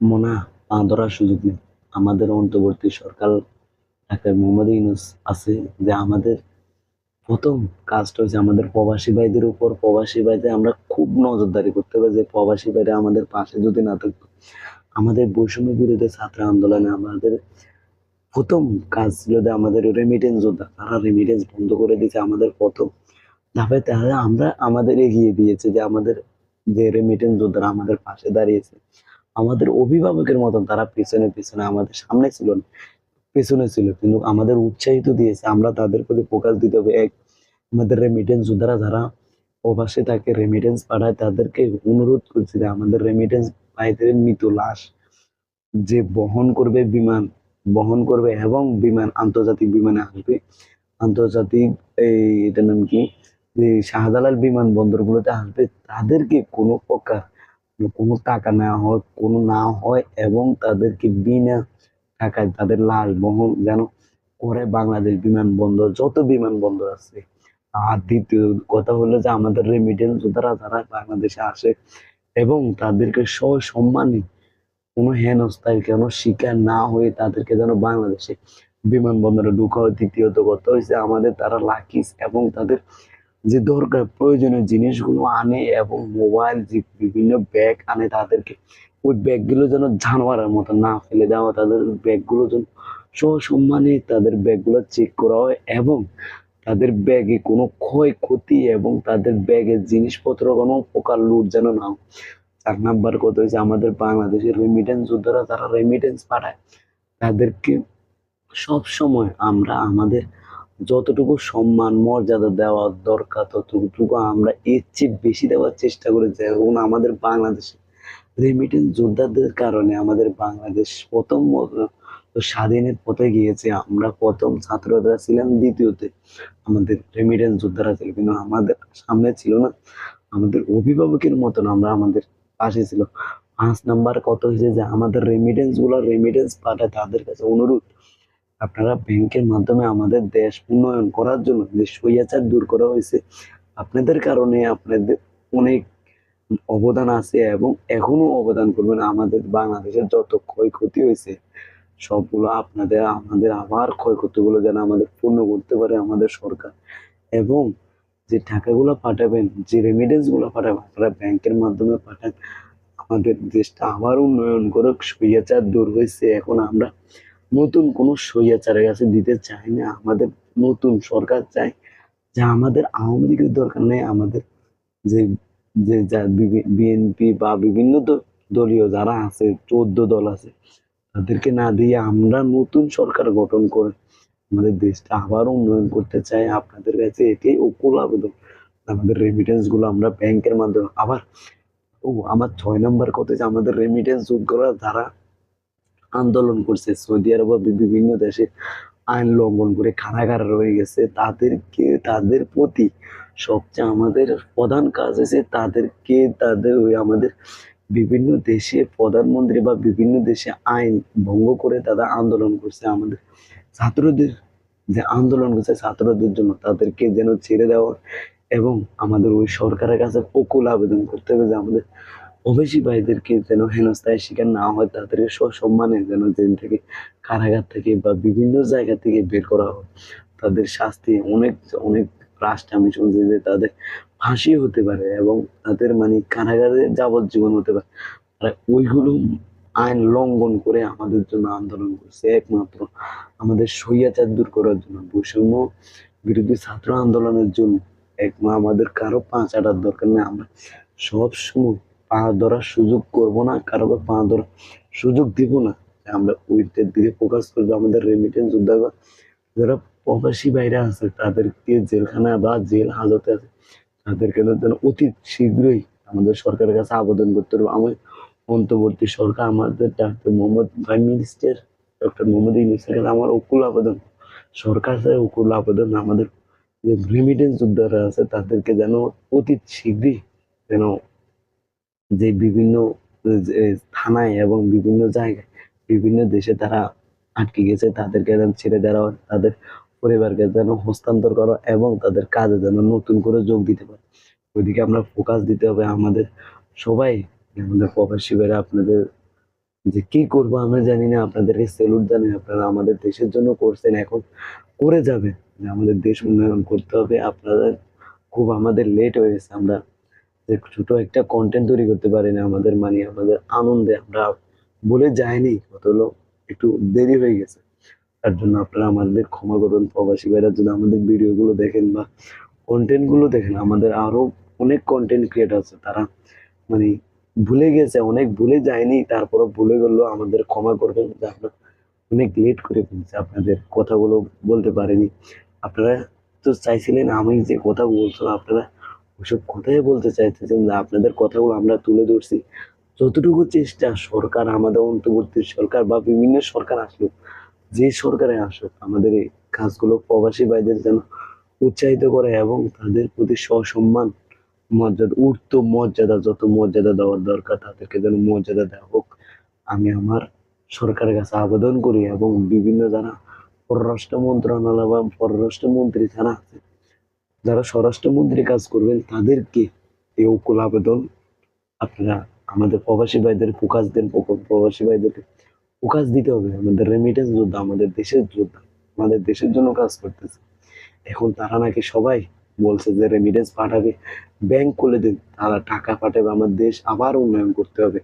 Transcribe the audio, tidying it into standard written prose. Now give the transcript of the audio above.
মনা পা ধরার সুযোগ নেই। আমাদের অন্তর্বর্তী সরকার ডাক্তার মোহাম্মদ ইউনূস আছে, যে আমাদের প্রথম কাজটা হচ্ছে আমাদের প্রবাসী ভাইদের উপর। প্রবাসী ভাইদের আমরা খুব নজরদারি করতে হবে, যে প্রবাসী ভাইরা আমাদের পাশে যদি না থাকতো, আমাদের বৈষম্য বিরোধী ছাত্র আন্দোলনে আমাদের প্রথম কাজ ছিল যে আমাদের রেমিটেন্স যোদ্ধা, তারা রেমিটেন্স বন্ধ করে দিয়েছে আমাদের প্রথম ধাপে। তাহলে আমরা আমাদের এগিয়ে দিয়েছে, যে আমাদের যে রেমিটেন্স যোদ্ধারা আমাদের পাশে দাঁড়িয়েছে, আমাদের অভিভাবকের মতন তারা পিছনে পিছনে, আমাদের সামনে ছিল না, পেছনে ছিল, কিন্তু আমাদের উৎসাহিত দিয়েছে। আমরা তাদের প্রতি ফোকাস দিতে হবে। এক, আমাদের রেমিটেন্স যোদ্ধারা যারা প্রবাসে থাকে, রেমিটেন্স পাঠায়, তাদেরকে অনুরোধ করছি যে আমাদের রেমিটেন্স ভাইদের মৃত লাশ যে বহন করবে, বিমান বহন করবে এবং বিমান আন্তর্জাতিক বিমানে আসবে, আন্তর্জাতিক এই এটার নাম কি, যে শাহজালাল বিমানবন্দরগুলোতে আসবে, তাদেরকে কোনো প্রকার কোনো টাকা নেওয়া হয়, কোনো না হয়, এবং তাদেরকে বিনা টাকায় তাদের লাশ বহন যেন করে বাংলাদেশ বিমানবন্দর, যত বিমানবন্দর আছে। আর দ্বিতীয় কথা হলো যে আমাদের রেমিটেন্স যোদ্ধারা যারা বাংলাদেশে আসে, এবং তাদেরকে সসম্মানে কোনো হেনস্থার কেন শিকার না হয়ে তাদেরকে যেন বাংলাদেশে বিমানবন্দরে ঢোকা হয়। তৃতীয়ত কথা হয়েছে আমাদের তারা লাকিস এবং তাদের যে দরকার প্রয়োজনীয় জিনিসগুলো আনে, এবং মোবাইল যে বিভিন্ন ব্যাগ আনে, তাদেরকে ওই ব্যাগগুলো যেন জানোয়ারের মতো না ফেলে দেওয়া, তাদের ব্যাগগুলো যেন সসম্মানে তাদের ব্যাগগুলো চেক করা হয়, এবং তাদের ব্যাগে কোনো ক্ষয়ক্ষতি এবং তাদের ব্যাগের জিনিসপত্র কোনো প্রকার লুট যেন না হয়। 4 নাম্বার কথা হচ্ছে আমাদের বাংলাদেশের রেমিটেন্স যোদ্ধারা যারা রেমিটেন্স পাঠায়, তাদেরকে সব সময় আমরা আমাদের যতটুকু সম্মান মর্যাদা দেওয়া দরকার ততটুকু আমরা এর চেয়ে বেশি দেওয়ার চেষ্টা করে যাই। এবং আমাদের বাংলাদেশে রেমিটেন্স যোদ্ধাদের কারণে আমাদের বাংলাদেশ প্রথম স্বাধীনের পথে গিয়েছে। আমরা প্রথম ছাত্ররা ছিলাম, দ্বিতীয়তে আমাদের রেমিটেন্স যোদ্ধারা ছিল, কিন্তু আমাদের সামনে ছিল না আমাদের অভিভাবকের মতন আমরা আমাদের পাশে ছিল। 5 নাম্বার কত হয়েছে যে আমাদের রেমিটেন্স পাঠায়, তাদের কাছে অনুরোধ, আপনারা ব্যাংকের মাধ্যমে আমাদের দেশ উন্নয়ন করার জন্য যে স্বৈরাচার দূর করা হয়েছে, আপনাদের কারণে আপনাদের অনেক অবদান আছে এবং এখনো অবদান করবেন। আমাদের বাংলাদেশের যত ক্ষয়ক্ষতি হয়েছে সবগুলো আপনাদের আমাদের আবার ক্ষয়ক্ষতিগুলো যেন আমাদের পূর্ণ করতে পারে আমাদের সরকার। এবং যে টাকাগুলো পাঠাবেন, যে রেমিটেন্স গুলো পাঠাবেন, আপনারা ব্যাংকের মাধ্যমে পাঠান। আমাদের দেশটা আবার উন্নয়ন করুক। স্বৈরাচার দূর হয়েছে, এখন আমরা নতুন কোনো স্বৈরাচারের কাছে দিতে চাই না। আমাদের নতুন সরকার চাই, যে আমাদের আওয়ামী লীগের দরকার নেই। আমাদের যে যে বিএনপি বা বিভিন্ন দলীয় যারা আছে, 14 দল আছে, তাদেরকে না দিয়ে আমরা নতুন সরকার গঠন করে আমাদের দেশটা আবার উন্নয়ন করতে চাই। আপনাদের কাছে এটাই ওকুল আবেদন, আমাদের রেমিটেন্স গুলো আমরা ব্যাংকের মাধ্যমে আবার। আমার 6 নাম্বার কথা যে আমাদের রেমিটেন্স যোগ্যরা যারা আন্দোলন করছে সৌদি আরব বা বিভিন্ন দেশে, আইন লঙ্ঘন করে কারাগারে রয়ে গেছে, তাদের প্রতি সবচেয়ে আমাদের প্রধান কাজ হচ্ছে তাদেরকে, তাদের ওই আমাদের বিভিন্ন দেশে প্রধানমন্ত্রী বা বিভিন্ন দেশে আইন ভঙ্গ করে তারা আন্দোলন করছে, আমাদের ছাত্রদের যে আন্দোলন করছে ছাত্রদের জন্য, তাদেরকে যেন ছেড়ে দেওয়া। এবং আমাদের ওই সরকারের কাছে ওকুল আবেদন করতে হবে যে আমাদের অবেশি ভাইদেরকে যেন হেনস্থায় শিকার না হয়, তাদেরকে সসম্মানে যেন জেল থেকে, কারাগার থেকে বা বিভিন্ন জায়গা থেকে বের করা হয়। তাদের শাস্তি অনেক অনেক রাষ্ট্রে আমি শুনছি যে তাদের ফাঁসি হতে পারে, এবং তাদের মানে কারাগারে যাবজ্জীবন হতে পারে। আর ওইগুলো আইন লঙ্ঘন করে আমাদের জন্য আন্দোলন করছে, একমাত্র আমাদের স্বৈরাচার দূর করার জন্য, বৈষম্য বিরোধী ছাত্র আন্দোলনের জন্য। আমাদের কারো পা চাটার দরকার নেই। আমরা সব সময় পা ধরার সুযোগ করব না, কারো পা ধরার সুযোগ দিব না। আমরা ওইটার দিকে ফোকাস করবো। আমাদের রেমিটেন্স যোদ্ধারা যারা প্রবাসী বাইরে আছে, তাদেরকে জেলখানা বা জেল হাজতে আছে, তাদেরকে যেন অতি শীঘ্রই আমাদের সরকারের কাছে আবেদন করতে হবে। আমার অন্তর্বর্তী সরকার, আমাদের doctor Mohammad prime minister doctor Mohammad ইউনূসের কাছে আমার ওকুল আবেদন, সরকার চাই ওকুল আবেদন, আমাদের যে রেমিটেন্স যোদ্ধারা আছে তাদেরকে যেন অতি শীঘ্রই যেন, যে বিভিন্ন যে থানায় এবং বিভিন্ন জায়গায় বিভিন্ন দেশে তারা আটকে গেছে, তাদেরকে যেন ছেড়ে দেওয়া হয়, তাদের পরিবারকে যেন হস্তান্তর করা, এবং তাদের কাজে যেন নতুন করে যোগ দিতে পারে। ওইদিকে আমরা ফোকাস দিতে হবে। আমাদের সবাই, আমাদের প্রবাসী ভাইরা, আপনাদের যে কি করব আমরা জানি না। আপনাদেরকে স্যালুট জানাই, আপনারা আমাদের দেশের জন্য করছেন, এখন করে যাবেন। যে আমাদের দেশ উন্নয়ন করতে হবে। আপনাদের খুব আমাদের লেট হয়ে গেছে, আমরা যে ছোট একটা কন্টেন্ট তৈরি করতে পারি না, আমাদের মানে আমাদের আনন্দে আমরা বলে যাইনি, কত হলো একটু দেরি হয়ে গেছে। তার জন্য আপনারা আমাদের ক্ষমা করুন। প্রবাসী ভাইরা যদি আমাদের ভিডিও গুলো দেখেন বা কন্টেন্ট গুলো দেখেন, আমাদের আরো অনেক কন্টেন্ট ক্রিয়েটর আছে, তারা মানে ভুলে গেছে, অনেক ভুলে যায়নি, তারপরে ভুলে গেলেও আমাদের ক্ষমা করবেন যে আমরা অনেক লেট করে ফেলছি, আপনাদের কথাগুলো বলতে পারিনি। আপনারা তো চাইছিলেন আমি যে কথা বলছিলাম, আপনারা ওইসব কথাই বলতে চাইতেছেন, যে আপনাদের কথাগুলো আমরা তুলে ধরছি। যতটুকু চেষ্টা সরকার, আমাদের অন্তর্বর্তী সরকার বা বিভিন্ন সরকার আসলো, যে সরকারে আসুক, আমাদের এই কাজগুলো প্রবাসী ভাইদের যেন উৎসাহিত করে এবং তাদের প্রতি সসম্মান মর্যাদা, উর্ত মর্যাদা, যত মর্যাদা দেওয়ার দরকার তাদেরকে যেন মর্যাদা দেওয়া হোক। আমি আমার সরকারের কাছে আবেদন করি এবং বিভিন্ন যারা পররাষ্ট্র মন্ত্রণালয় বা পররাষ্ট্রমন্ত্রী যারা আছে, যারা স্বরাষ্ট্রমন্ত্রী কাজ করবেন, তাদেরকে এই উকুল আবেদন, আপনারা আমাদের প্রবাসী ভাইদের ফোকাস দেন। প্রবাসী ভাইদেরকে ফোকাস দিতে হবে। আমাদের রেমিটেন্স যোদ্ধা, আমাদের দেশের যোদ্ধা, আমাদের দেশের জন্য কাজ করতেছে। এখন তারা নাকি সবাই বলছে যে রেমিটেন্স পাঠাবে, ব্যাংক খুলে দিন, তারা টাকা পাঠাবে, আমার দেশ আবার উন্নয়ন করতে হবে।